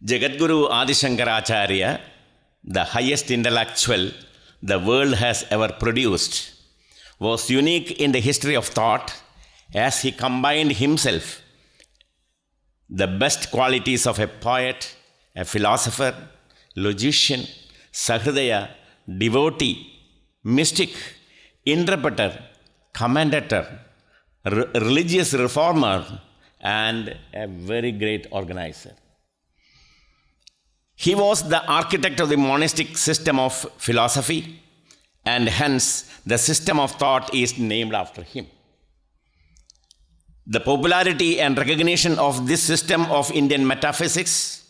Jagadguru Adi Sankaracharya, the highest intellectual the world has ever produced, was unique in the history of thought as he combined himself the best qualities of a poet, a philosopher, logician, sahridaya, devotee, mystic, interpreter, commentator, religious reformer, and a very great organizer. He was the architect of the monastic system of philosophy, and hence the system of thought is named after him. The popularity and recognition of this system of Indian metaphysics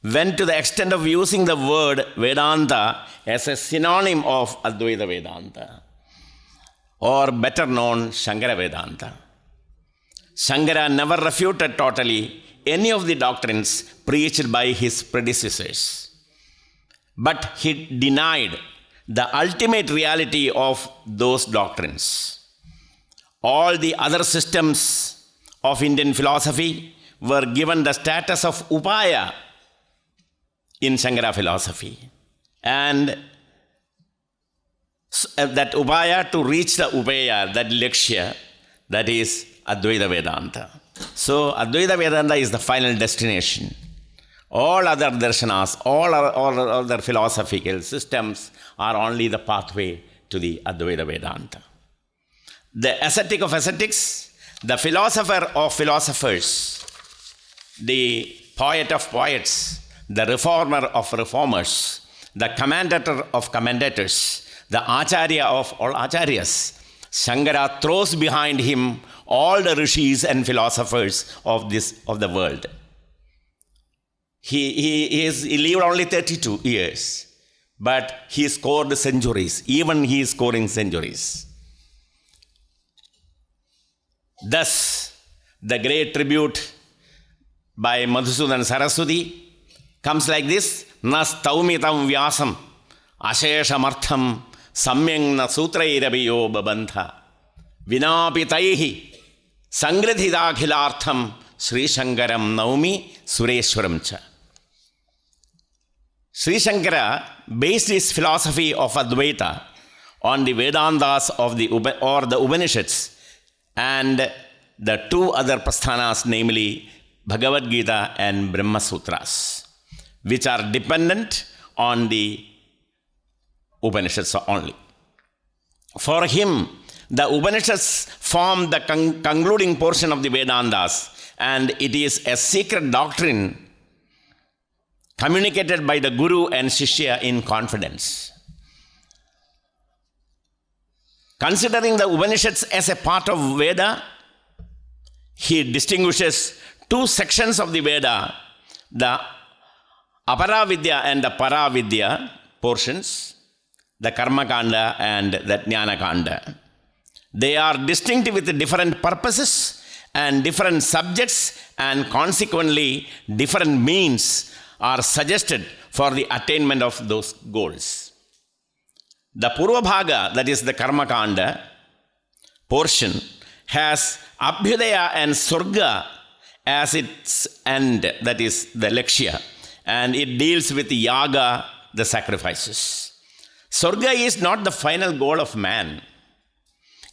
went to the extent of using the word Vedanta as a synonym of Advaita Vedanta, or better known Shankara Vedanta. Shankara never refuted totally any of the doctrines preached by his predecessors, but he denied the ultimate reality of those doctrines. All the other systems of Indian philosophy were given the status of upaya in Shankara philosophy, and that upaya to reach the upaya, that lakshya, that is Advaita Vedanta. So Advaita Vedanta is the final destination. All other darshanas, all other philosophical systems are only the pathway to the Advaita Vedanta. The ascetic of ascetics, the philosopher of philosophers, the poet of poets, the reformer of reformers, the commentator of commentators, the acharya of all acharyas, Shankara throws behind him all the rishis and philosophers of the world. He lived only 32 years, but he scored centuries. Even he is scoring centuries. Thus, the great tribute by Madhusudan Saraswati comes like this: Na staumitam vyasam asheshamartham samyang na sutrairabiyo babantha vinapitaihi sangridhidakhilartham Srisankaram naumi sureshwaram cha. Sri Shankara based his philosophy of Advaita on the Vedantas of the Upanishads and the two other prasthanas, namely Bhagavad Gita and Brahma Sutras, which are dependent on the Upanishads only. For him, the Upanishads form the concluding portion of the Vedantas, and it is a secret doctrine communicated by the Guru and Shishya in confidence. Considering the Upanishads as a part of Veda, he distinguishes two sections of the Veda, the Aparavidya and the Paravidya portions, the Karma Kanda and the Jnana Kanda. They are distinct with different purposes and different subjects, and consequently different means are suggested for the attainment of those goals. The Purva Bhaga, that is the Karma Kanda portion, has Abhyudaya and Surga as its end, that is the Lakshya, and it deals with Yaga, the sacrifices. Surga is not the final goal of man.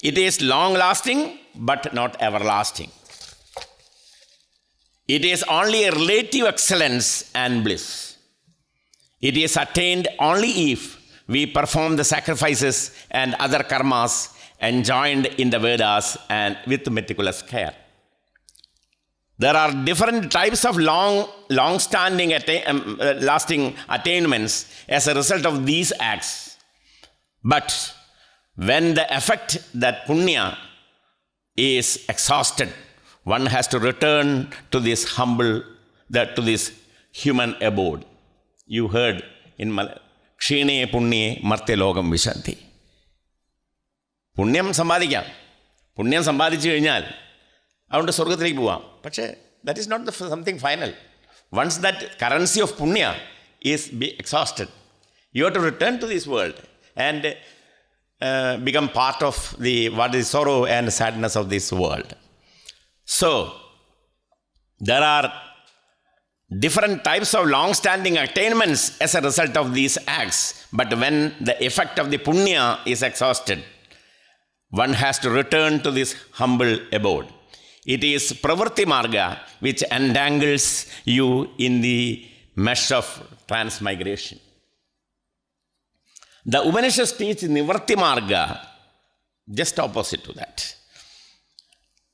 It is long-lasting but not everlasting. It is only a relative excellence and bliss. It is attained only if we perform the sacrifices and other karmas enjoined in the Vedas and with meticulous care. There are different types of long-standing lasting attainments as a result of these acts. But when the effect, that punya, is exhausted, one has to return to this humble, to this human abode. You heard in Kshine Punye Marte Logam Vishanti. Punyam Sambadikam. Punyam Sambadichu Vinyal. Avunde Sorgathilikku povam. Pakshe, that is not something final. Once that currency of punya is exhausted, you have to return to this world and become part of what is sorrow and sadness of this world. So, there are different types of long-standing attainments as a result of these acts. But when the effect of the punya is exhausted, one has to return to this humble abode. It is pravritti marga which entangles you in the mesh of transmigration. The Upanishads teach nivritti marga, just opposite to that.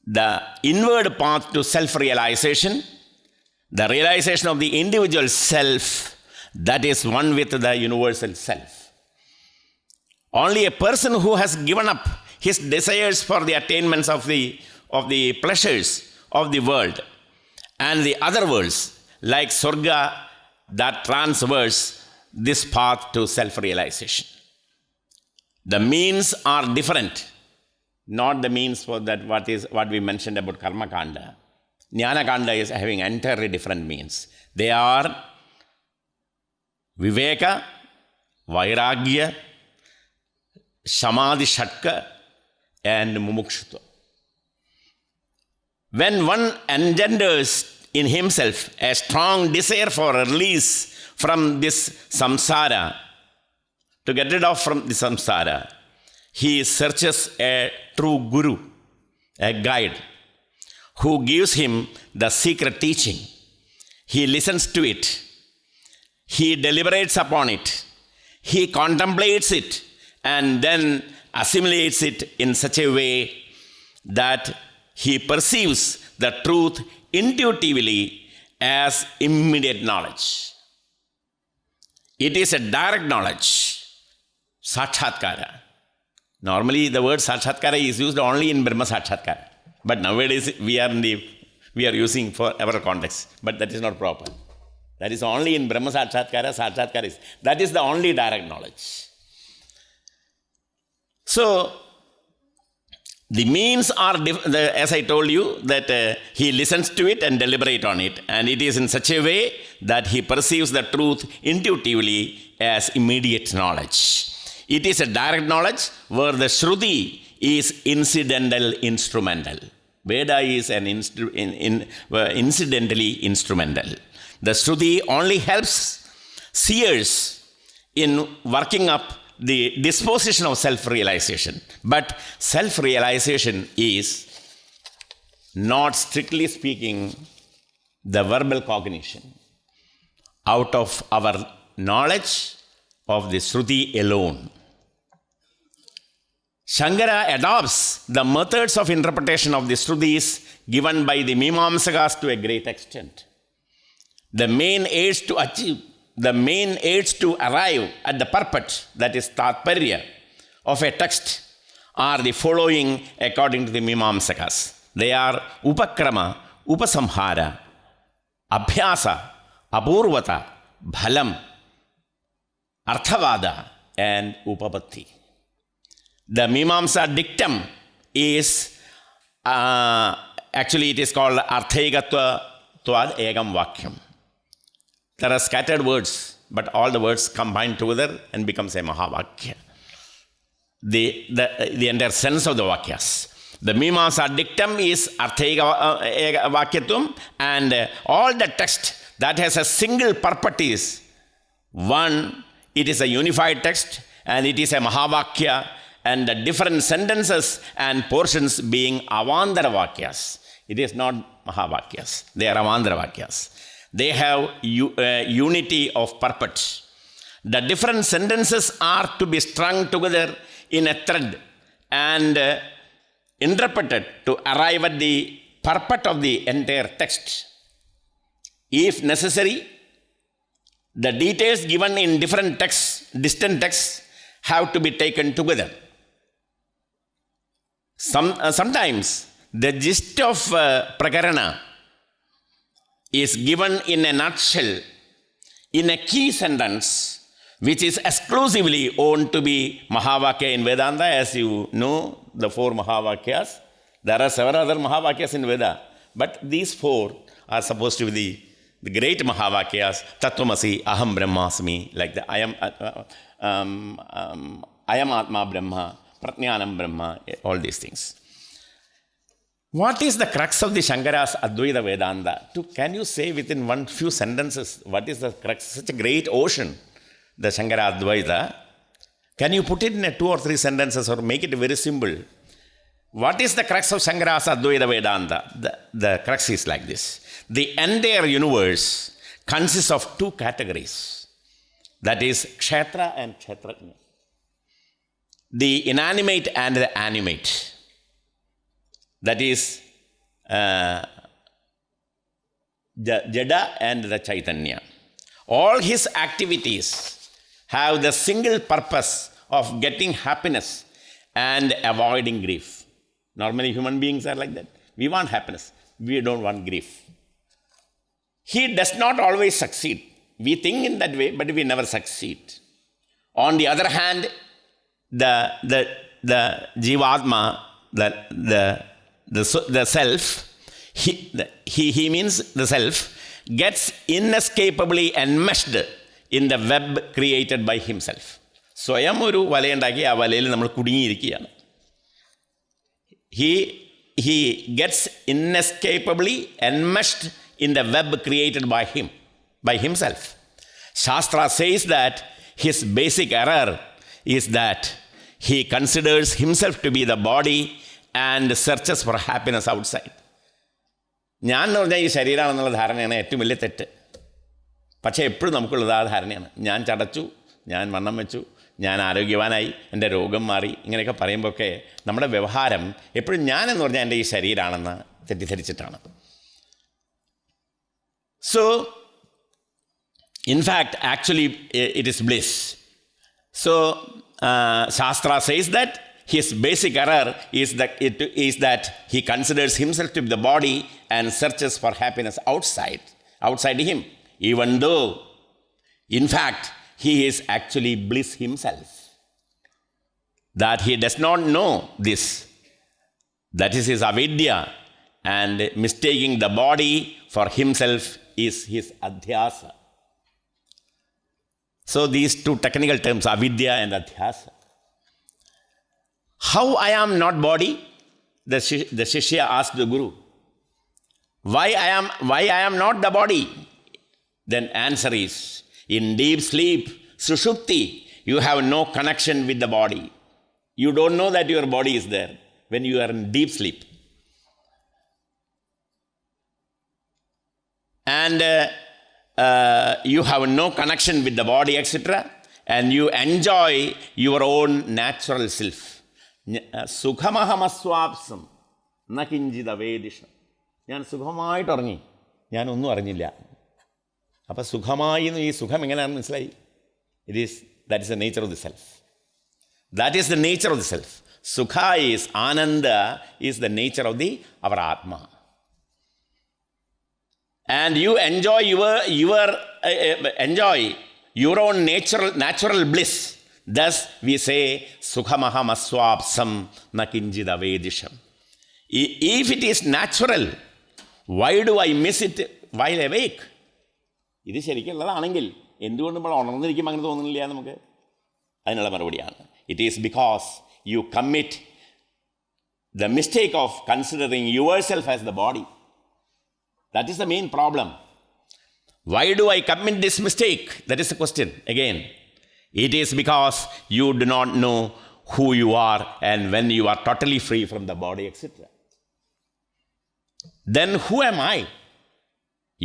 The inward path to self-realization, the realization of the individual self, that is one with the universal self. Only a person who has given up his desires for the attainments of the pleasures of the world and the other worlds, like Surga, that transverse this path to self-realization. The means are different, not the means for that what we mentioned about Karma Kanda. Jnana Kanda is having entirely different means. They are Viveka, Vairagya, Samadhi Shatka, and Mumukshutva. When one engenders in himself a strong desire for release from this samsara, to get rid of from the samsara, he searches a true guru, a guide, who gives him the secret teaching. He listens to it. He deliberates upon it. He contemplates it and then assimilates it in such a way that he perceives the truth intuitively as immediate knowledge. It is a direct knowledge, sakshatkara. Normally the word sakshatkara is used only in Brahma Sakshatkara. But nowadays we are using for our context. But that is not proper. That is only in Brahma Sakshatkara is. That is the only direct knowledge. So, the means are, as I told you, that he listens to it and deliberates on it. And it is in such a way that he perceives the truth intuitively as immediate knowledge. It is a direct knowledge where the Shruti is incidental instrumental. Veda is an incidentally instrumental. The Shruti only helps seers in working up the disposition of self-realization. But self-realization is, not strictly speaking, the verbal cognition out of our knowledge of the Shruti alone. Shankara adopts the methods of interpretation of the Shrutis given by the Mimamsakas to a great extent. The main aids to arrive at the purport, that is Tatparya, of a text are the following according to the Mimamsakas. They are Upakrama, Upasamhara, Abhyasa, Apurvata, Bhalam, Arthavada, and Upapatti. The Mimamsa dictum is, actually it is called Arthaigatva Tvad Egam Vakyam. There are scattered words, but all the words combine together and becomes a Mahavakya. The entire sense of the Vakyas. The Mimamsa dictum is Arthaiga Vakyatum, and all the text that has a single purport is one, it is a unified text and it is a Mahavakya, and the different sentences and portions being Avandara Vakyas. It is not Mahavakyas, they are Avandara Vakyas. They have unity of purport. The different sentences are to be strung together in a thread and interpreted to arrive at the purport of the entire text. If necessary, the details given in different texts, distant texts, have to be taken together. Sometimes the gist of Prakarana is given in a nutshell, in a key sentence, which is exclusively owned to be Mahavakya in Vedanta. As you know, the 4 Mahavakyas. There are several other Mahavakyas in Veda, but these 4 are supposed to be the great Mahavakyas. Tattvamasi, Aham Brahmasmi, like the I am Atma Brahma, Pratnyanam Brahma, all these things. What is the crux of the Shankara's Advaita Vedanta? Can you say within one few sentences what is the crux? Such a great ocean, the Shankara Advaita. Can you put it in 2 or 3 sentences or make it very simple? What is the crux of Shankara's Advaita Vedanta? The crux is like this. The entire universe consists of 2 categories. That is Kshetra and Kshetrajna. The inanimate and the animate. That is the Jada and the Chaitanya. All his activities have the single purpose of getting happiness and avoiding grief. Normally human beings are like that. We want happiness. We don't want grief. He does not always succeed. We think in that way, but we never succeed. On the other hand, the Jivatma, the self, he means the self, gets inescapably enmeshed in the web created by himself. സ്വയം ഒരു വലയുണ്ടാക്കി ആ വലയിൽ നമ്മൾ കുടുങ്ങിയിരിക്കുകയാണ്. He gets inescapably enmeshed in the web created by himself. Shastra says that his basic error is that he considers himself to be the body and searches for happiness outside. ഞാൻ എന്ന് പറഞ്ഞാൽ ഈ ശരീരമാണെന്നുള്ള ധാരണയാണ് ഏറ്റവും വലിയ തെറ്റ്. പക്ഷേ എപ്പോഴും നമുക്കുള്ളത് ആ ധാരണയാണ്. ഞാൻ ചടച്ചു, ഞാൻ വണ്ണം വെച്ചു, ഞാൻ ആരോഗ്യവാനായി, എൻ്റെ രോഗം മാറി, ഇങ്ങനെയൊക്കെ പറയുമ്പോഴൊക്കെ നമ്മുടെ വ്യവഹാരം എപ്പോഴും ഞാനെന്ന് പറഞ്ഞാൽ എൻ്റെ ഈ ശരീരമാണെന്ന് തെറ്റിദ്ധരിച്ചിട്ടാണ്. So, in fact, actually it is bliss. So, Shastra says that his basic error is that he considers himself to be the body and searches for happiness outside him, even though, in fact, he is actually bliss himself. That he does not know this. That is his avidya, and mistaking the body for himself is his adhyasa. So these 2 technical terms, avidya and adhyasa. How I am not body? The Shishya asked the Guru. Why I am not the body? Then answer is, in deep sleep, sushupti, you have no connection with the body. You don't know that your body is there when you are in deep sleep. And you have no connection with the body, etc. And you enjoy your own natural self. സുഖമഹമസ്വാപ്സം ന കിഞ്ചിത് അവേദിഷം. ഞാൻ സുഖമായിട്ട് ഉറങ്ങി, ഞാനൊന്നും അറിഞ്ഞില്ല. അപ്പം സുഖമായി ഈ സുഖം എങ്ങനെയാണെന്ന് മനസ്സിലായി? That is the nature of the self. That is the nature of the self. Sukha is, Ananda is the nature of our Atma. And you enjoy your own natural bliss. Thus we say Sukhamaham aswapsam na kinjid avedisham. If it is natural, why do I miss it while awake? ഇത് ശരിക്കുള്ളതാണെങ്കിൽ എന്തുകൊണ്ട് നമ്മൾ ഉണർന്നിരിക്കുമ്പോൾ അങ്ങനെ തോന്നുന്നില്ല നമുക്ക്? അതിനുള്ള മറുപടിയാണ്, it is because you commit the mistake of considering yourself as the body. That is the main problem. Why do I commit this mistake? That is the question again. It is because you do not know who you are and when you are totally free from the body, etc. Then who am I?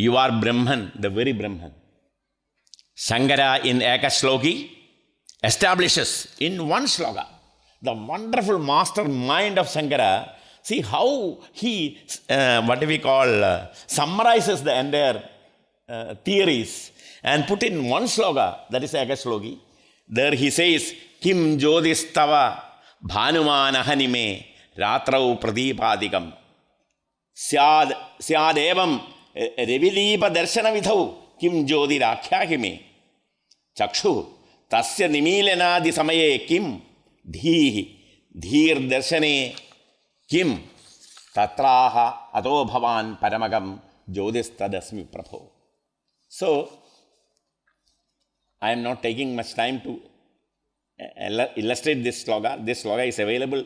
You are Brahman, the very Brahman. Shankara in Ekashloki establishes in one sloka the wonderful master mind of Shankara. See how he, summarizes the entire theories and put in one sloka, that is Ekashloki. There he says, Kim Jodhistava Bhanumanahani Ratrau Pradeepadikam Syadevam Revideepa Darshana Vidhau Kim Jodhi Rakhyahime Chakshu Tasya Nimilanadi Samaye Kim Dhir Darshane Kim Tatraha Ato Bhavan Paramagam Jodhistadasmi Prabho. So, I am not taking much time to illustrate this sloga. This sloga is available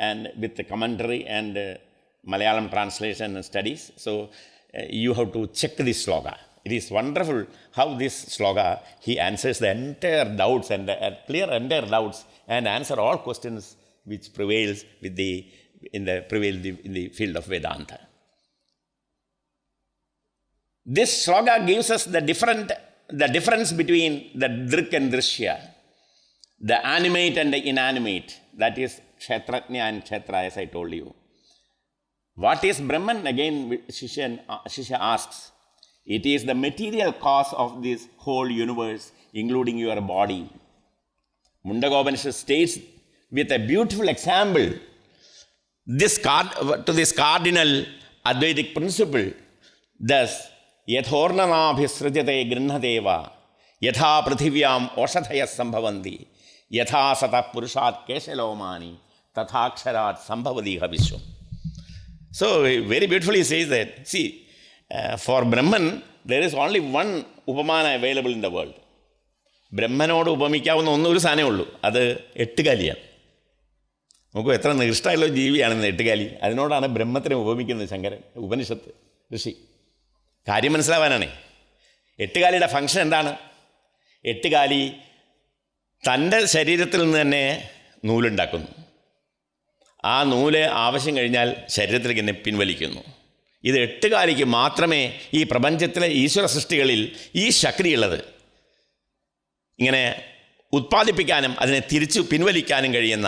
and with the commentary and Malayalam translation and studies. So you have to check this sloka. It is wonderful how this sloka, he answers the entire doubts and clear entire doubts and answer all questions which prevails in the field of Vedanta. This sloka gives us the difference between the Drik and Drishya, the animate and the inanimate, that is Kshetrajna and Kshetra, as I told you. What is Brahman? Again, Shishya asks. It is the material cause of this whole universe, including your body. Mundagopanishad states with a beautiful example to this cardinal Advaitic principle. Thus, yathornanabhisrajate grinnadeva, yatha prithivyam oshadhayas sambhavanti, yatha sata purushat keshalomani, tathaksharat sambhavadiha vishwam. So, very beautifully he says that, see, for Brahman, there is only one upamana available in the world. ബ്രഹ്മനോട് ഉപമിക്കാവുന്ന ഒന്നൊരു സാധനമേ ഉള്ളൂ, അത് എട്ടുകാലിയാണ്. നമുക്ക് എത്ര നികൃഷ്ടമുള്ള ജീവിയാണെന്ന് എട്ടുകാലി. അതിനോടാണ് ബ്രഹ്മത്തിനെ ഉപമിക്കുന്നത് ശങ്കരൻ ഉപനിഷത്ത് ഋഷി. കാര്യം മനസ്സിലാവാനാണേ. എട്ടുകാലിയുടെ function എന്താണ്? എട്ടുകാലി തൻ്റെ ശരീരത്തിൽ നിന്ന് തന്നെ നൂലുണ്ടാക്കുന്നു. ആ നൂല് ആവശ്യം കഴിഞ്ഞാൽ ശരീരത്തിലേക്ക് തന്നെ പിൻവലിക്കുന്നു. ഇത് എട്ടുകാലിക്ക് മാത്രമേ ഈ പ്രപഞ്ചത്തിലെ ഈശ്വര സൃഷ്ടികളിൽ ഈ ശക്തിയുള്ളത്. ഇങ്ങനെ ഉത്പാദിപ്പിക്കാനും അതിനെ തിരിച്ചു പിൻവലിക്കാനും കഴിയുന്ന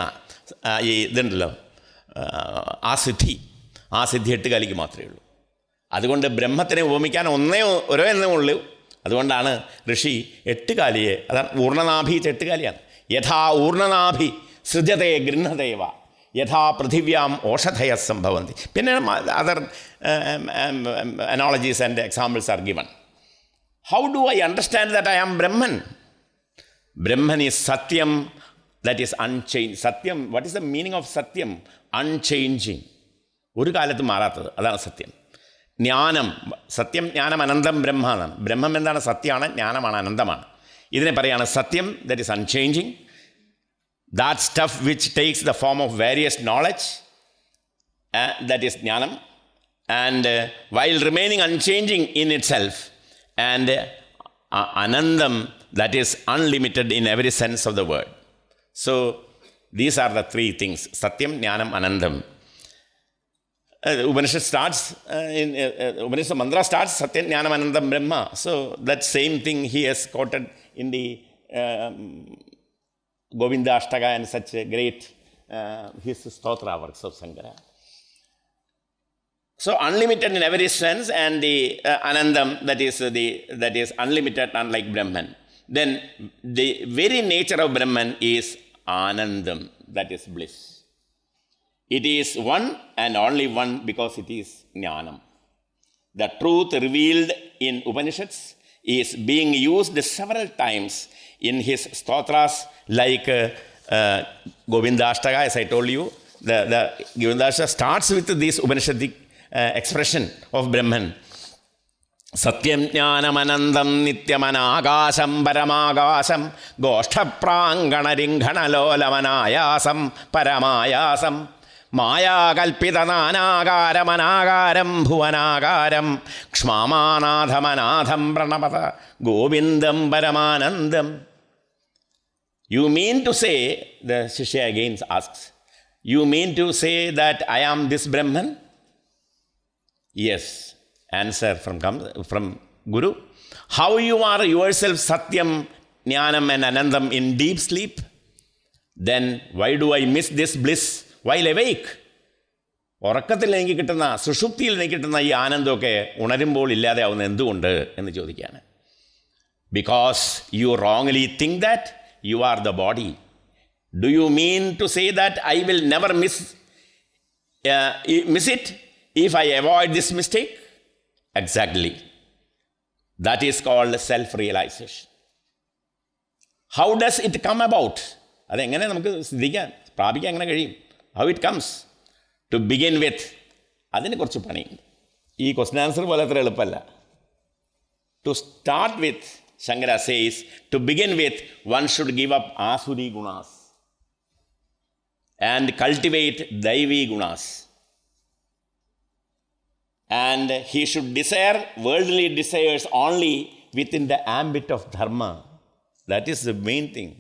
ഈ ഇതുണ്ടല്ലോ, ആ സിദ്ധി എട്ടുകാലിക്ക് മാത്രമേ ഉള്ളൂ. അതുകൊണ്ട് ബ്രഹ്മത്തിനെ ഉപമിക്കാൻ ഒരേ ഉള്ളൂ. അതുകൊണ്ടാണ് ഋഷി എട്ടുകാലിയെ, അതാണ് ഊർണനാഭി എട്ടുകാലിയാണ്. യഥാ ഊർണനാഭി സൃജതേ ഗൃഹദേവ യഥാ പൃഥിവ്യാം ഓഷധയ സംഭവന്തി. പിന്നെ other analogies and examples are given. How do I understand that I am Brahman? Brahman is Satyam, that is unchanged. Satyam, what is the meaning of Satyam? Unchanging. ഒരു കാലത്ത് മാറാത്തത്, അതാണ് സത്യം. ജ്ഞാനം, സത്യം ജ്ഞാനം അനന്തം ബ്രഹ്മ എന്നാണ്. ബ്രഹ്മം എന്താണ്? സത്യമാണ്, ജ്ഞാനമാണ്, അനന്തമാണ്. ഇതിനെ പറയാണ് സത്യം, that is unchanging. That stuff which takes the form of various knowledge, that is jnanam, and while remaining unchanging in itself, and anandam, that is unlimited in every sense of the word. So these are the three things: satyam, jnanam, anandam. Upanishad starts Upanishad mantra starts satyam, jnanam, anandam, brahma. So that same thing he has quoted in the Govinda Ashtaka and such great his stotra works of Sankara. So unlimited in every sense, and the anandam, that is unlimited, unlike Brahman. Then the very nature of Brahman is anandam, that is bliss. It is one and only one because it is jnanam. The truth revealed in Upanishads is being used several times in his stotras, like Govinda Ashtaka, as I told you. The Govinda Ashtaka starts with this Upanishadic expression of Brahman. Satyam jnanam anandam nityamanagasham paramagasham goshtha prangana ringhana lolamanayasam paramayasam maya kalpitananagaram anagaram bhuvanagaram kshmamanadhamanadham pranapata govindam paramanandam. You mean to say, the Shishya again asks, you mean to say that I am this Brahman? Yes. Answer from Guru. How you are yourself Satyam, Jnanam and Anandam in deep sleep? Then why do I miss this bliss while awake? ഉറക്കത്തിൽ എനിക്ക് കിട്ടുന്ന, സുഷുപ്തിയിൽ എനിക്ക് കിട്ടുന്ന ഈ ആനന്ദമൊക്കെ ഉണരുമ്പോൾ ഇല്ലാതെ ആവുന്ന എന്തുകൊണ്ട് എന്ന് ചോദിക്കുകയാണ്. Because you wrongly think that you are the body. Do you mean to say that I will never miss it if I avoid this mistake? Exactly. That is called self-realization. How does it come about? അതെങ്ങനെ നമുക്ക് സിദ്ധിക്കാൻ, പ്രാപിക്കാൻ എങ്ങനെ കഴിയും? How it comes? To begin with, അതിന് കുറച്ച് പണിയുണ്ട്. ഈ question answer പോലെ അത്ര എളുപ്പമല്ല. To start with, Shankara says, to begin with, one should give up asuri gunas and cultivate daivi gunas. And he should desire worldly desires only within the ambit of dharma. That is the main thing.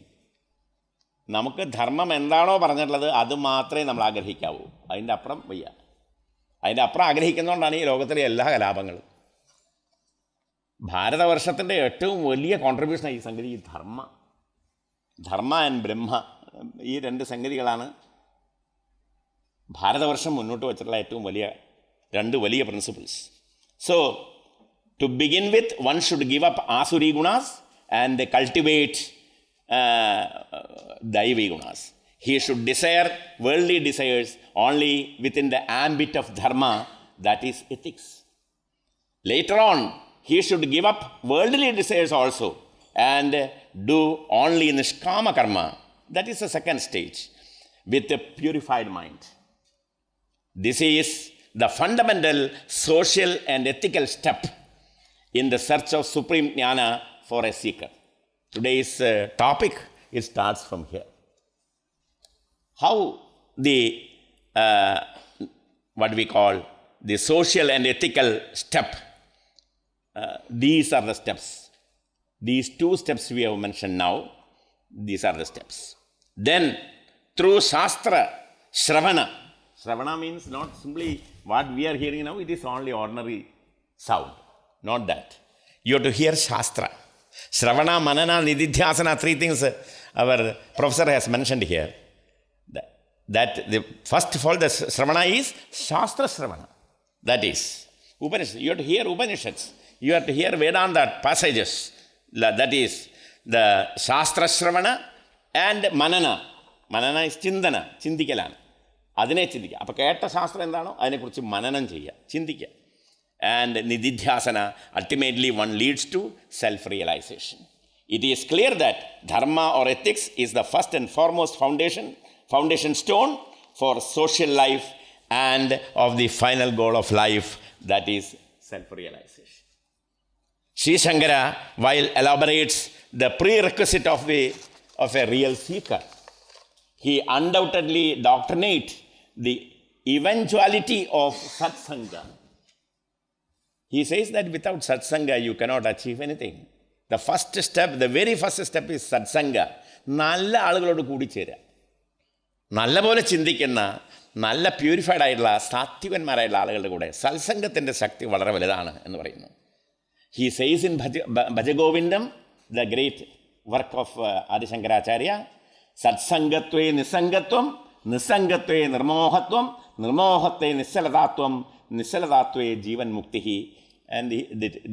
നമുക്ക് ധർമ്മം എന്താണോ പറഞ്ഞിട്ടുള്ളത് അത് മാത്രമേ നമ്മൾ ആഗ്രഹിക്കാവൂ. അതിൻ്റെ അപ്പുറം വയ്യ. അതിൻ്റെ അപ്പുറം ആഗ്രഹിക്കുന്നതുകൊണ്ടാണ് ഈ ലോകത്തിലെ എല്ലാ കലാപങ്ങളും. ഭാരതവർഷത്തിൻ്റെ ഏറ്റവും വലിയ കോൺട്രിബ്യൂഷനാണ് ഈ സംഗതി, ഈ ധർമ്മ ആൻഡ് ബ്രഹ്മ. ഈ രണ്ട് സംഗതികളാണ് ഭാരതവർഷം മുന്നോട്ട് വച്ചിട്ടുള്ള ഏറ്റവും രണ്ട് വലിയ principles. So to begin with, one should give up asuri gunas and cultivate daivi gunas. He should desire worldly desires only within the ambit of dharma, that is ethics. Later on, he should give up worldly desires also and do only nishkama karma. That is the second stage, with a purified mind. This is the fundamental social and ethical step in the search of supreme jnana for a seeker. Today's topic, it starts from here. How the what we call the social and ethical step, these are the steps. These two steps we have mentioned now, these are the steps. Then through shastra shravana means not simply what we are hearing now, it is only ordinary sound, not that. You have to hear shastra. Shravana, manana, nididhyasana, three things our professor has mentioned here. That the first of all, the Shravana is Shastra Shravana. That is Upanishad. You have to hear Upanishads. You have to hear Vedanta passages. That is the Shastra Shravana and Manana. Manana is Chindana, Chindikalan. Adine Chindika. അപ്പോൾ കേട്ട ശാസ്ത്രം എന്താണോ അതിനെക്കുറിച്ച് മനനം ചെയ്യുക, ചിന്തിക്കുക. And Nididhyasana, ultimately one leads to self-realization. It is clear that dharma or ethics is the first and foremost foundation stone for social life and of the final goal of life, that is self-realization. Sri Shankara, while elaborates the prerequisite of a real seeker, he undoubtedly doctrinates the eventuality of satsanga. He says that without satsanga you cannot achieve anything. The first step, the very first step is satsanga. നല്ല ആളുകളോട് കൂടിച്ചേരുക, നല്ലപോലെ ചിന്തിക്കുന്ന, നല്ല purified ആയിട്ടുള്ള സാത്വികന്മാരായിട്ടുള്ള ആളുകളുടെ കൂടെ. സത്സംഗത്തിൻ്റെ ശക്തി വളരെ വലുതാണ് എന്ന് പറയുന്നു. He says in Bhaja Govindam, the great work of Adi Shankaracharya, സത്സംഗത്വേ നിസ്സംഗത്വം, നിസ്സംഗത്വേ നിർമോഹത്വം, നിർമോഹത്വേ നിശ്ചലതാത്വം, നിശ്ചലതാത്വേ ജീവൻ മുക്തി. And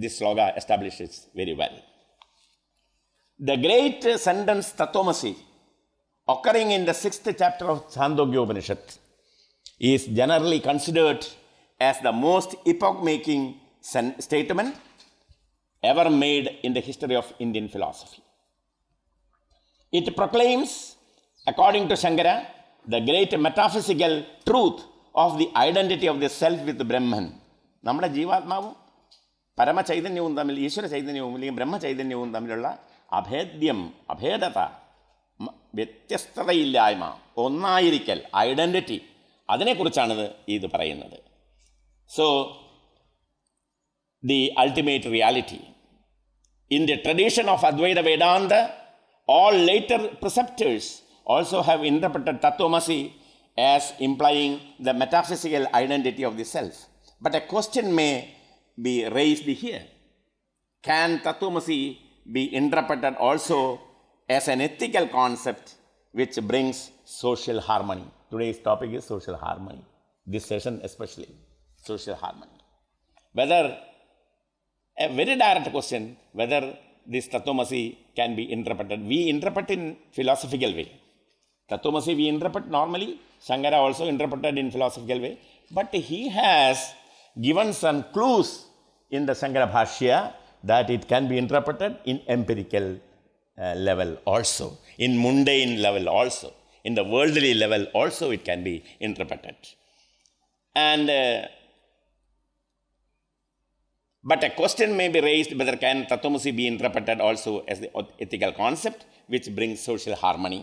this shloka establishes very well. The great sentence Tatvamasi, occurring in the 6th chapter of Chandogya Upanishad, is generally considered as the most epoch-making statement ever made in the history of Indian philosophy. It proclaims, according to Shankara, the great metaphysical truth of the identity of the self with Brahman. നമ്മുടെ ജീവാത്മാവും പരമചൈതന്യവും തമ്മിൽ, ഈശ്വര ചൈതന്യവും അല്ലെങ്കിൽ ബ്രഹ്മചൈതന്യവും തമ്മിലുള്ള അഭേദത, വ്യത്യസ്തതയില്ലായ്മ, ഒന്നായിരിക്കൽ, identity, അതിനെക്കുറിച്ചാണ് ഇത് പറയുന്നത്. So the ultimate reality. In the tradition of Advaita Vedanta, all later preceptors also have interpreted Tatvamasi as implying the metaphysical identity of the self. But a question may be raised here. Can Tatvamasi be interpreted also as an ethical concept which brings social harmony? Today's topic is social harmony. This session especially, social harmony. Whether, a very direct question, whether this Tatvamasi can be interpreted. We interpret in philosophical way. Tatvamasi we interpret normally. Shankara also interpreted in philosophical way. But he has given some clues in the Shankara Bhashya that it can be interpreted in empirical level also, in mundane level also, in the worldly level also it can be interpreted. And but a question may be raised, whether can Tatvamasi be interpreted also as the ethical concept which brings social harmony?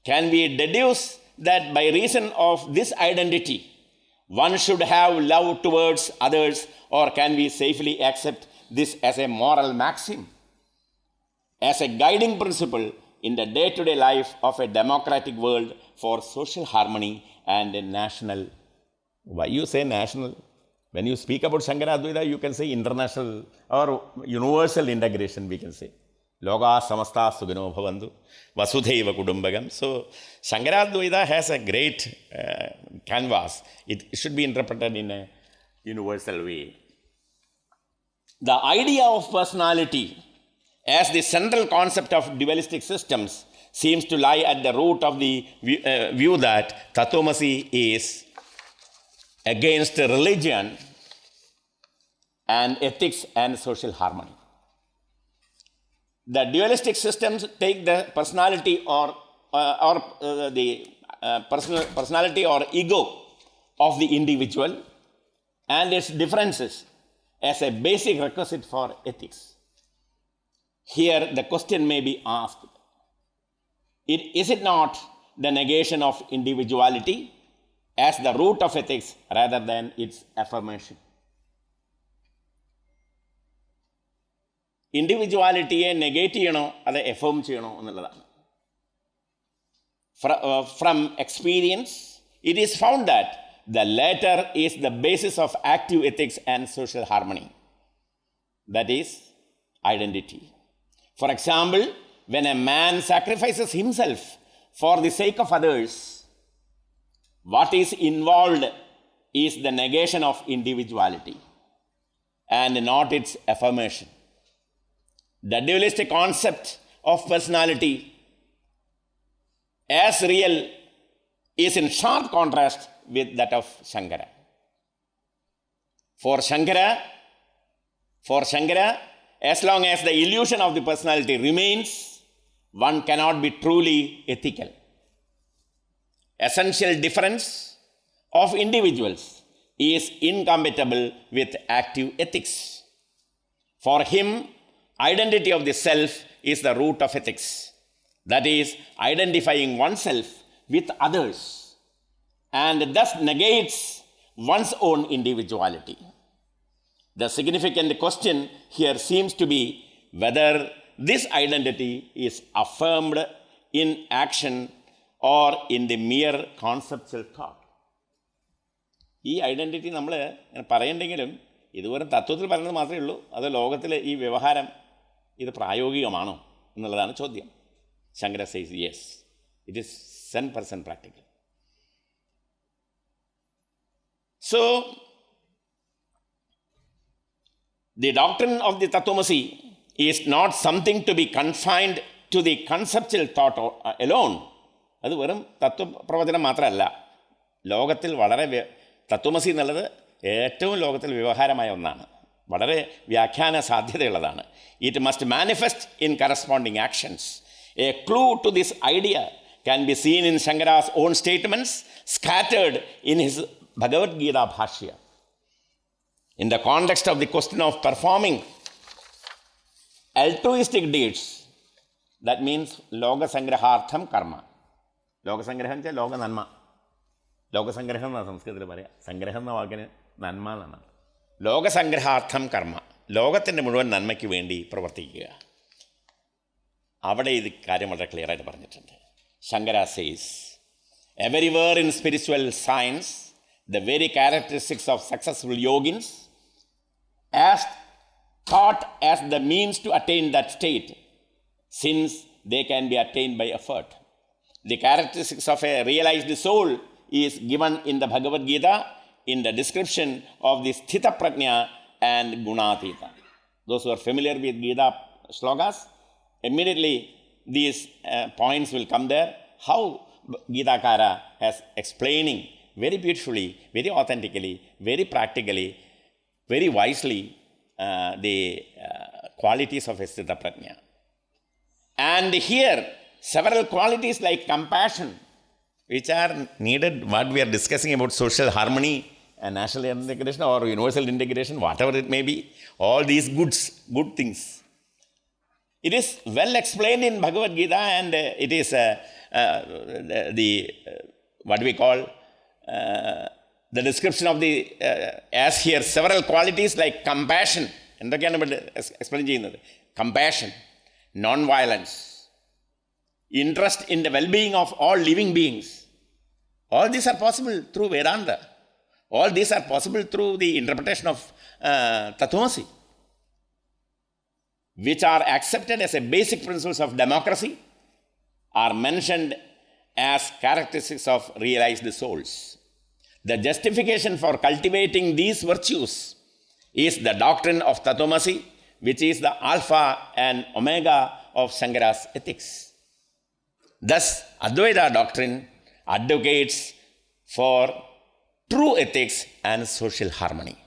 Can we deduce that by reason of this identity one should have love towards others, or can we safely accept this as a moral maxim, as a guiding principle in the day-to-day life of a democratic world for social harmony and a national? Why you say national? When you speak about Shankaradvaita, you can say international or universal integration, we can say. Loga samasta sugino bhavantu vasudhaiva kudumbagam. So Shankaradvaita has a great canvas. It should be interpreted in a universal way. The idea of personality as the central concept of dualistic systems seems to lie at the root of the view that Tatvamasi is against religion and ethics and social harmony. The dualistic systems take the personality or personality or ego of the individual and its differences as a basic requisite for ethics. Here the question may be asked, is it not the negation of individuality as the root of ethics rather than its affirmation? Individuality negate ചെയ്യണോ അത് affirm ചെയ്യണോ എന്നുള്ളതാണ്. From experience, it is found that the latter is the basis of active ethics and social harmony. That is identity. For example, when a man sacrifices himself for the sake of others, what is involved is the negation of individuality and not its affirmation. The dualistic concept of personality as real is in sharp contrast with that of Shankara. For Shankara, as long as the illusion of the personality remains, one cannot be truly ethical. Essential difference of individuals is incompatible with active ethics. For him, identity of the self is the root of ethics. That is, identifying oneself with others, and thus negates one's own individuality. The significant question here seems to be whether this identity is affirmed in action or in the mere conceptual thought. ഈ identity നമ്മൾ പറയണ്ടെങ്കിലും ഇതുവരെ തത്വത്തിൽ പറയുന്നത് മാത്രമേ ഉള്ളൂ, അത് ലോകത്തിലെ ഈ വ്യവഹാരം ഇത് പ്രായോഗികമാണോ എന്നുള്ളതാണ് ചോദ്യം. Shankara says yes, it is 100% practical. So, the doctrine of the Tatvamasi is not something to be confined to the conceptual thought alone. അത് വെറും തത്വപ്രവചനം മാത്രമല്ല. ലോകത്തിൽ വളരെ തത്വമസി എന്നുള്ളത് ഏറ്റവും ലോകത്തിൽ വ്യവഹാരമായ ഒന്നാണ്, വളരെ വ്യാഖ്യാന സാധ്യതയുള്ളതാണ്. It must manifest in corresponding actions. A clue to this idea can be seen in Shankara's own statements scattered in his Bhagavad Gita Bhashya. In the context of the question of performing altruistic deeds, that means loga sangrahartham karma. Loga sangraham cha loga nanma. Loga sangraham na സംസ്കൃതത്തിൽ പറയാം, സംഗ്രഹം എന്ന വാക്കിന് നന്മ എന്നാണ്. ലോക സംഗ്രഹാർത്ഥം കർമ്മ, ലോകത്തിൻ്റെ മുഴുവൻ നന്മയ്ക്ക് വേണ്ടി പ്രവർത്തിക്കുക. അവിടെ ഇത് കാര്യം വളരെ ക്ലിയറായിട്ട് പറഞ്ഞിട്ടുണ്ട്. Shankara says, everywhere in spiritual science, the very characteristics of successful yogins as thought as the means to attain that state, since they can be attained by effort. The characteristics of a realized soul is given in the Bhagavad Gita in the description of the Sthita Prajna and Gunatita. Those who are familiar with Gita shlokas, immediately these points will come there. How Gitakara has explaining very beautifully, very authentically, very practically, very wisely the qualities of a Sthita Prajna. And here, several qualities like compassion, which are needed, what we are discussing about social harmony and national integration or universal integration, whatever it may be, all these good things. It is well explained in Bhagavad Gita, and it is what we call the description of the, as here, several qualities like compassion. Compassion, non-violence, interest in the well-being of all living beings. All these are possible through Vedanta. All these are possible through the interpretation of Tatvamasi, which are accepted as a basic principles of democracy, are mentioned as characteristics of realized souls. The justification for cultivating these virtues is the doctrine of Tatvamasi, which is the alpha and omega of Shankara's ethics. Thus, Advaita doctrine advocates for true ethics and social harmony.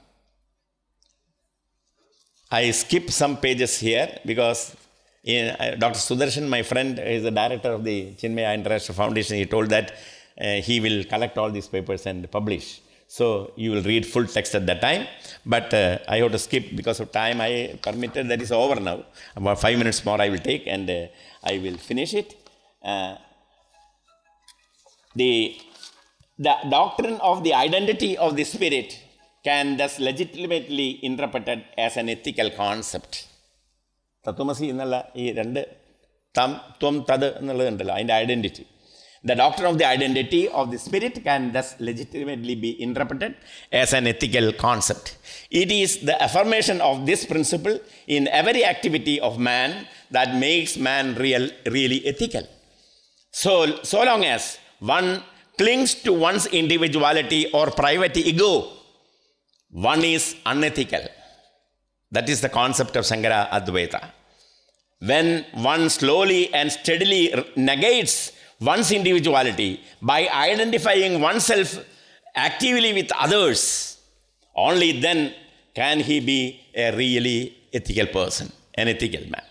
I skip some pages here because Dr. Sudarshan, my friend, is the director of the Chinmaya International Foundation. He told that he will collect all these papers and publish. So you will read full text at that time. But I have to skip because of time. I permitted that is over now. About 5 minutes more I will take and I will finish it. The doctrine of the identity of the spirit can thus legitimately interpreted as an ethical concept. Tatvamasi ennulla ee rendu tvam tad ennulladundallo adinte identity. The doctrine of the identity of the spirit can thus legitimately be interpreted as an ethical concept. It is the affirmation of this principle in every activity of man that makes man really ethical. So long as one clings to one's individuality or private ego, one is unethical. That is the concept of Shankara Advaita. When one slowly and steadily negates one's individuality by identifying oneself actively with others, only then can he be a really ethical person, an ethical man.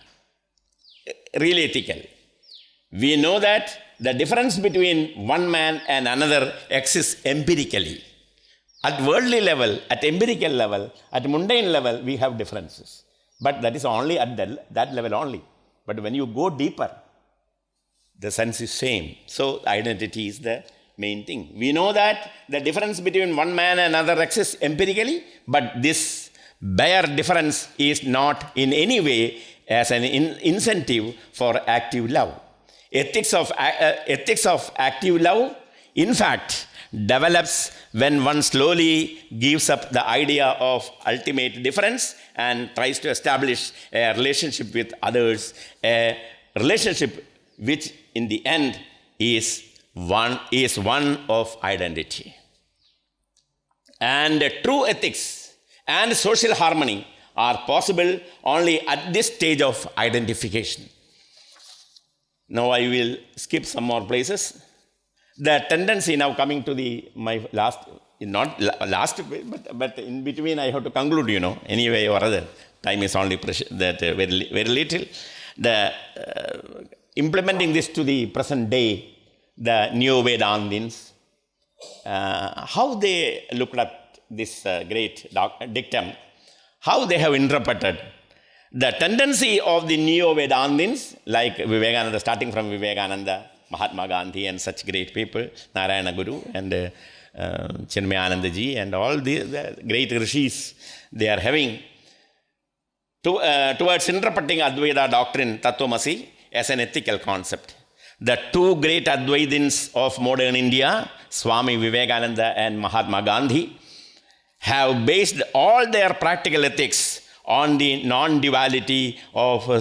Really ethical. We know that the difference between one man and another exists empirically. At worldly level, at empirical level, at mundane level, we have differences. But that is only at that level only. But when you go deeper, the sense is same. So identity is the main thing. We know that the difference between one man and another exists empirically, but this bare difference is not in any way as an incentive for active love. Ethics of active love, in fact, develops when one slowly gives up the idea of ultimate difference and tries to establish a relationship with others, a relationship which in the end is one of identity. And true ethics and social harmony are possible only at this stage of identification. Now I will skip some more places. The tendency now coming to my last, not last, but in between I have to conclude, anyway or other. Time is only precious, that very little. The implementing this to the present day, the Neo-Vedantins, how they looked at this great dictum, how they have interpreted the tendency of the Neo-Vedantins, like Vivekananda, starting from Vivekananda, Mahatma Gandhi and such great people, Narayana Guru and Chinmaya ji and all the great rishis, they are having towards interpreting Advaita doctrine, Tatvamasi, as an ethical concept. The two great Advaitins of modern India, Swami Vivekananda and Mahatma Gandhi, have based all their practical ethics on the non-duality of the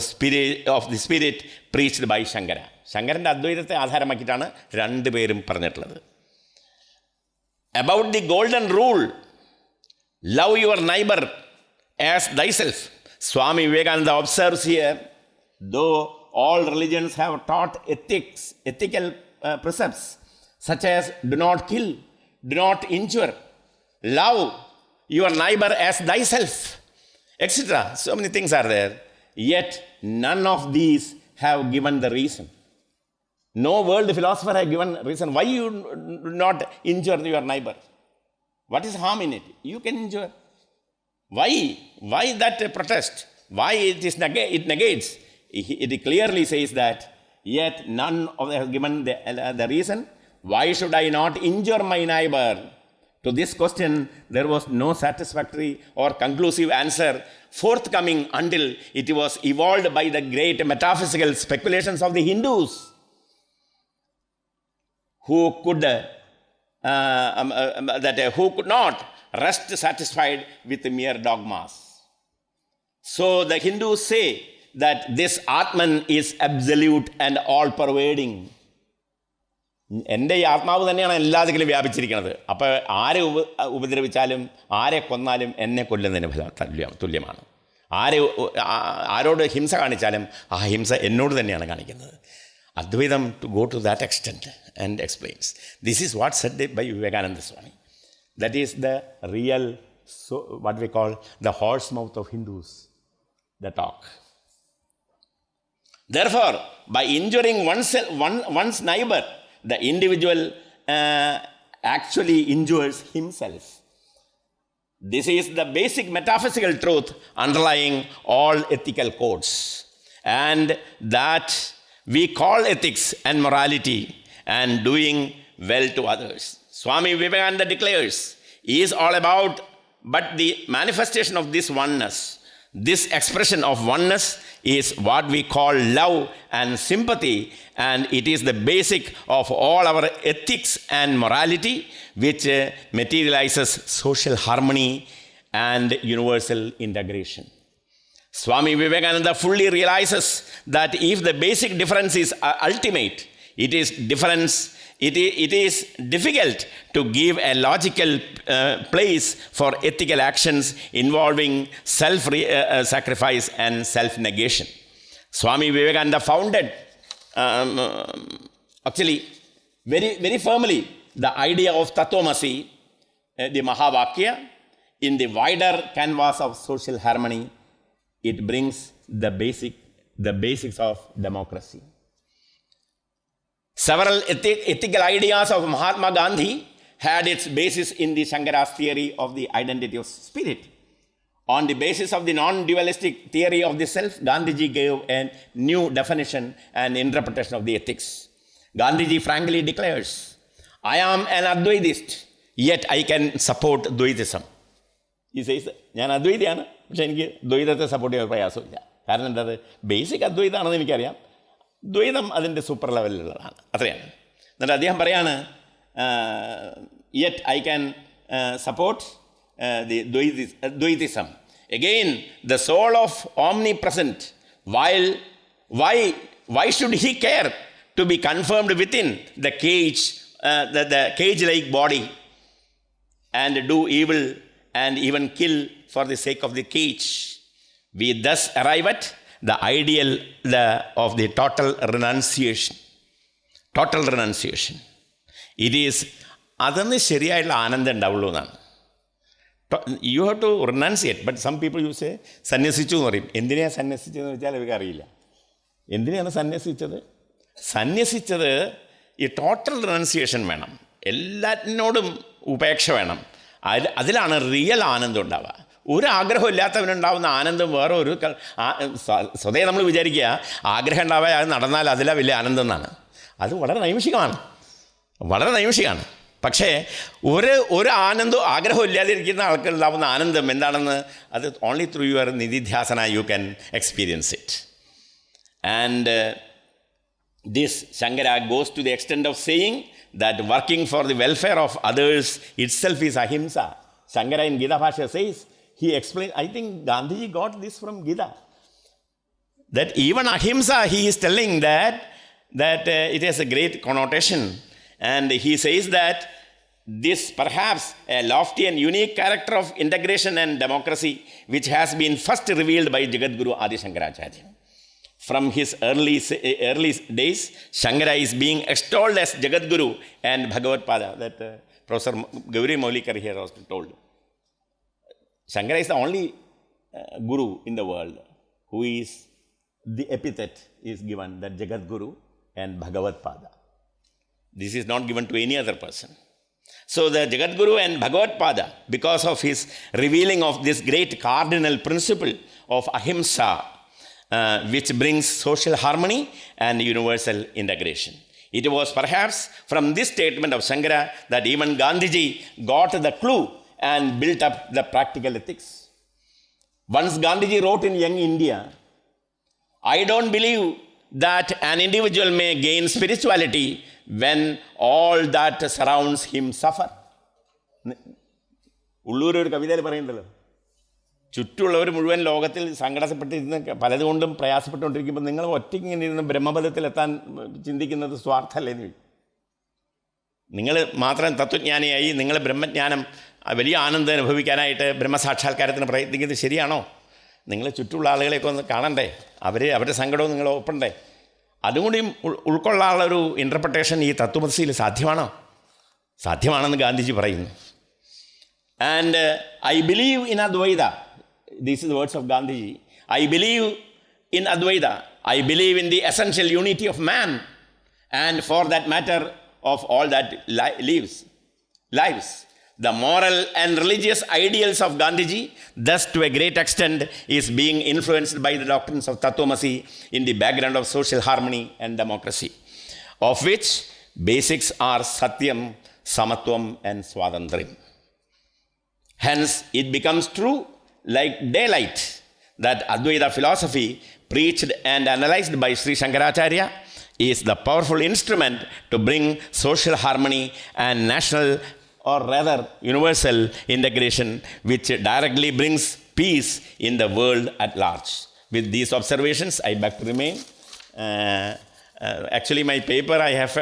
spirit preached by Shankara. ശങ്കരൻ്റെ അദ്വൈതത്തെ ആധാരമാക്കിയിട്ടാണ് രണ്ടുപേരും പറഞ്ഞിട്ടുള്ളത്. About the golden rule, love your neighbor as thyself, Swami Vivekananda observes here, though all religions have taught ethical precepts such as do not kill, do not injure, love your neighbor as thyself, etc. So many things are there. Yet none of these have given the reason. No world philosopher has given reason why you do not injure your neighbor. What is harm in it? You can injure. Why? Why that protest? Why it negates? It clearly says that yet none of them have given the reason. Why should I not injure my neighbor To this question, there was no satisfactory or conclusive answer forthcoming until it was evolved by the great metaphysical speculations of the Hindus, who could not rest satisfied with mere dogmas. So the Hindus say that this Atman is absolute and all-pervading. എൻ്റെ ഈ ആത്മാവ് തന്നെയാണ് എല്ലാത്തിലും വ്യാപിച്ചിരിക്കുന്നത്. അപ്പോൾ ആരെ ഉപദ്രവിച്ചാലും ആരെ കൊന്നാലും എന്നെ കൊല്ലുന്നതിന് തുല്യമാണ്. ആരോട് ഹിംസ കാണിച്ചാലും ആ ഹിംസ എന്നോട് തന്നെയാണ് കാണിക്കുന്നത്. Advaitam to go to that extent and explains. This is what said by Vivekananda Swami. That is the real, what we call the horse mouth of Hindus, the talk. Therefore, by injuring one's neighbor, the individual actually injures himself. This is the basic metaphysical truth underlying all ethical codes, and that we call ethics and morality and doing well to others. Swami Vivekananda declares, is all about but the manifestation of this oneness. This expression of oneness is what we call love and sympathy, and it is the basic of all our ethics and morality, which materializes social harmony and universal integration. Swami Vivekananda fully realizes that if the basic difference is ultimate, it is difficult to give a logical place for ethical actions involving self-sacrifice and self-negation. Swami Vivekananda founded, actually, very, very firmly, the idea of Tatvamasi, the Mahavakya, in the wider canvas of social harmony. It brings the basics of democracy. Several ethical ideas of Mahatma Gandhi had its basis in the Shankara's theory of the identity of spirit. On the basis of the non-dualistic theory of the self, Gandhiji gave a new definition and interpretation of the ethics. Gandhiji frankly declares, I am an Advaitist, yet I can support Advaitism. He says, ഞാൻ അദ്വൈതയാണ്, പക്ഷെ എനിക്ക് ദ്വൈതത്തെ support ചെയ്യാൻ പ്രയാസമില്ല. കാരണം എന്താ, basic അദ്വൈതമാണെന്ന് എനിക്കറിയാം, ദ്വൈതം അതിൻ്റെ സൂപ്പർ ലെവലിലുള്ളതാണ്, അത്രയാണ്. എന്നിട്ട് അദ്ദേഹം പറയാണ്, yet I can support the dvaitism. Again, the soul of omnipresent, why should he care to be confirmed within the cage, the cage-like body, and do evil and even kill for the sake of the cage? We thus arrive at the ideal of the total renunciation. Total renunciation. It is, അതൊന്ന് ശരിയായിട്ടുള്ള ആനന്ദം ഉണ്ടാവുള്ളൂ എന്നാണ്. You have to renunciate, but some people you say, സന്യസിച്ചു എന്ന് പറയും. എന്തിനാണ് സന്യസിച്ചതെന്ന് വെച്ചാൽ അവർക്ക് അറിയില്ല. എന്തിനാണ് സന്യസിച്ചത്? ഈ ടോട്ടൽ റിനൗൺസിയേഷൻ വേണം, എല്ലാറ്റിനോടും ഉപേക്ഷ വേണം. അതിലാണ് റിയൽ ആനന്ദം ഉണ്ടാവുക. ഒരു ആഗ്രഹം ഇല്ലാത്തവനുണ്ടാവുന്ന ആനന്ദം വേറെ ഒരു സ്വതേ നമ്മൾ വിചാരിക്കുക ആഗ്രഹം ഉണ്ടാവുക, അത് നടന്നാൽ അതിലാണ് വലിയ ആനന്ദം എന്നാണ്. അത് വളരെ നൈമിഷികമാണ്. പക്ഷേ ഒരു ആനന്ദവും ആഗ്രഹം ഇല്ലാതിരിക്കുന്ന ആൾക്കുണ്ടാവുന്ന ആനന്ദം എന്താണെന്ന്, അത് only through your nididhyasana you can experience it. And this Shankara goes to the extent of saying that working for the welfare of others itself is ahimsa. Shankara in Gita Bhashya says, he explains, I think Gandhiji got this from Gita, that even ahimsa, he is telling that it has a great connotation. And he says that this perhaps a lofty and unique character of integration and democracy, which has been first revealed by Jagadguru Adi Sankaracharya. From his early days, Shankara is being extolled as Jagadguru and Bhagavad-pada, that Professor Gauri Maulikar here also told. Shankara is the only guru in the world who is, the epithet is given, that Jagadguru and Bhagavad-pada. This is not given to any other person. So the Jagadguru and Bhagavad-pada, because of his revealing of this great cardinal principle of ahimsa, which brings social harmony and universal integration. It was perhaps from this statement of Shankara that even Gandhiji got the clue and built up the practical ethics. Once Gandhiji wrote in Young India, I don't believe that an individual may gain spirituality when all that surrounds him suffer. Ulloor ഒരു കവിതയിൽ പറയുന്നുണ്ടല്ലോ, ചുറ്റുമുള്ളവർ മുഴുവൻ ലോകത്തിൽ സങ്കടപ്പെട്ടിരുന്ന് പലതുകൊണ്ടും പ്രയാസപ്പെട്ടുകൊണ്ടിരിക്കുമ്പോൾ നിങ്ങൾ ഒറ്റയ്ക്ക് ഇങ്ങനെ ഇരുന്ന് ബ്രഹ്മപദത്തിലെത്താൻ ചിന്തിക്കുന്നത് സ്വാർത്ഥമല്ലേന്ന് ചോദിക്കും. നിങ്ങൾ മാത്രം തത്വജ്ഞാനിയായി നിങ്ങൾ ബ്രഹ്മജ്ഞാനം വലിയ ആനന്ദം അനുഭവിക്കാനായിട്ട് ബ്രഹ്മസാക്ഷാത്കാരത്തിന് പ്രയത്നിക്കുന്നത് ശരിയാണോ? നിങ്ങൾ ചുറ്റുമുള്ള ആളുകളെയൊക്കെ ഒന്ന് കാണണ്ടേ, അവരുടെ സങ്കടവും നിങ്ങൾ ഒപ്പണ്ടേ? അതുകൂടി ഉൾക്കൊള്ളാനുള്ളൊരു ഇൻ്റർപ്രിട്ടേഷൻ ഈ തത്വമസിയിൽ സാധ്യമാണോ? സാധ്യമാണെന്ന് ഗാന്ധിജി പറയുന്നു. And I believe in Adwaita. These are the words of Gandhiji. I believe in Advaita. I believe in the essential unity of man, and for that matter of all that lives. The moral and religious ideals of Gandhiji, thus to a great extent, is being influenced by the doctrines of Tatvamasi in the background of social harmony and democracy, of which basics are Satyam, Samatvam and Swatantrayam. Hence, it becomes true like daylight that Advaita philosophy, preached and analyzed by Sri Sankaracharya, is the powerful instrument to bring social harmony and national, or rather universal, integration, which directly brings peace in the world at large. With these observations, I beg to remain. Actually, my paper, I have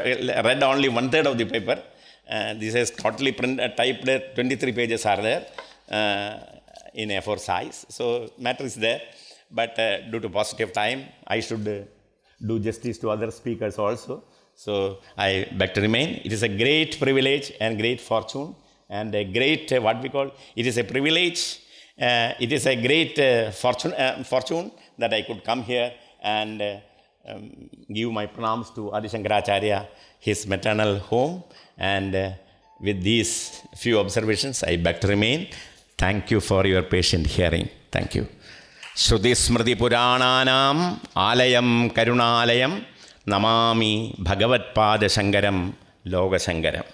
read only 1/3 of the paper. This is totally typed, 23 pages are there. In A4 size, so matter is there, but due to paucity of time, I should do justice to other speakers also. So I beg to remain. It is a great privilege and great fortune, and a great what we call it is a privilege. It is a great fortune that I could come here and give my pranams to Adi Sankaracharya, his maternal home, and with these few observations, I beg to remain. Thank you for your patient hearing. Thank you. Shruti Smriti Purananam Alayam Karunalayam Namami Bhagavat Pada Shankaram Loga Shankaram.